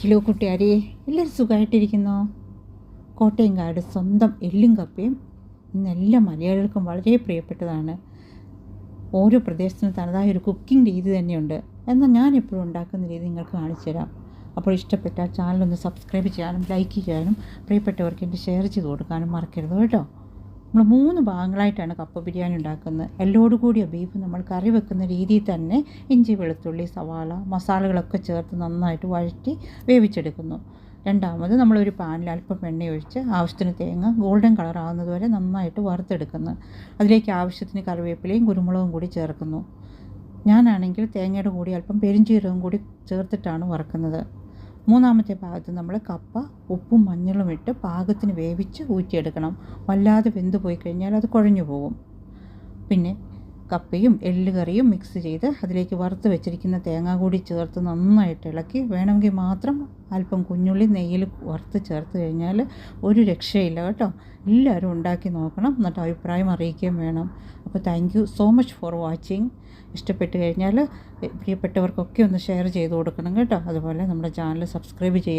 Hello കൂട്ടുകാരെ, എല്ലാവരും സുഖമായിട്ടിരിക്കുന്നോ? കോട്ടയംകാട് സ്വന്തം എള്ളും കപ്പയും ഇന്ന് എല്ലാ മലയാളികൾക്കും വളരെ പ്രിയപ്പെട്ടതാണ്. ഓരോ പ്രദേശത്തിനും തനതായ ഒരു കുക്കിംഗ് രീതി തന്നെയുണ്ട്. എന്നാൽ ഞാനെപ്പോഴും ഉണ്ടാക്കുന്ന രീതി നിങ്ങൾക്ക് കാണിച്ചു തരാം. അപ്പോൾ ഇഷ്ടപ്പെട്ട ചാനലൊന്ന് സബ്സ്ക്രൈബ് ചെയ്യാനും ലൈക്ക് ചെയ്യാനും പ്രിയപ്പെട്ടവർക്ക് എൻ്റെ ഷെയർ ചെയ്ത് കൊടുക്കാനും മറക്കരുത് കേട്ടോ. നമ്മൾ 3 ഭാഗങ്ങളായിട്ടാണ് കപ്പ ബിരിയാണി ഉണ്ടാക്കുന്നത്. എല്ലോട് കൂടിയ ബീഫ് നമ്മൾ കറി വെക്കുന്ന രീതിയിൽ തന്നെ ഇഞ്ചി, വെളുത്തുള്ളി, സവാള, മസാലകളൊക്കെ ചേർത്ത് നന്നായിട്ട് വഴറ്റി വേവിച്ചെടുക്കുന്നു. രണ്ടാമത് നമ്മളൊരു പാനിൽ അല്പം എണ്ണ ഒഴിച്ച് ആവശ്യത്തിന് തേങ്ങ ഗോൾഡൻ കളർ ആകുന്നത് വരെ നന്നായിട്ട് വറുത്തെടുക്കുന്നു. അതിലേക്ക് ആവശ്യത്തിന് കറിവേപ്പിലയും കുരുമുളകും കൂടി ചേർക്കുന്നു. ഞാനാണെങ്കിൽ തേങ്ങയുടെ കൂടി അല്പം പെരിഞ്ചീരകവും കൂടി ചേർത്തിട്ടാണ് വറുക്കുന്നത്. മൂന്നാമത്തെ ഭാഗത്ത് നമ്മൾ കപ്പ ഉപ്പും മഞ്ഞളും ഇട്ട് പാകത്തിന് വേവിച്ച് ഊറ്റിയെടുക്കണം. വല്ലാതെ വെന്ത് പോയി കഴിഞ്ഞാൽ അത് കുഴഞ്ഞു പോകും. പിന്നെ കപ്പയും എള്ളുകറിയും മിക്സ് ചെയ്ത് അതിലേക്ക് വറുത്ത് വെച്ചിരിക്കുന്ന തേങ്ങ കൂടി ചേർത്ത് നന്നായിട്ട് ഇളക്കി വേണമെങ്കിൽ മാത്രം അല്പം കുഞ്ഞുള്ളി നെയ്യിൽ വറുത്ത് ചേർത്ത് കഴിഞ്ഞാൽ ഒരു രക്ഷയില്ല കേട്ടോ. എല്ലാവരും ഉണ്ടാക്കി നോക്കണം, എന്നിട്ട് അഭിപ്രായം അറിയിക്കുകയും വേണം. അപ്പോൾ thank you so much for watching. ഇഷ്ടപ്പെട്ട് കഴിഞ്ഞാൽ പ്രിയപ്പെട്ടവർക്കൊക്കെ ഒന്ന് ഷെയർ ചെയ്ത് കൊടുക്കണം കേട്ടോ. അതുപോലെ നമ്മുടെ ചാനൽ സബ്സ്ക്രൈബ് ചെയ്യുക.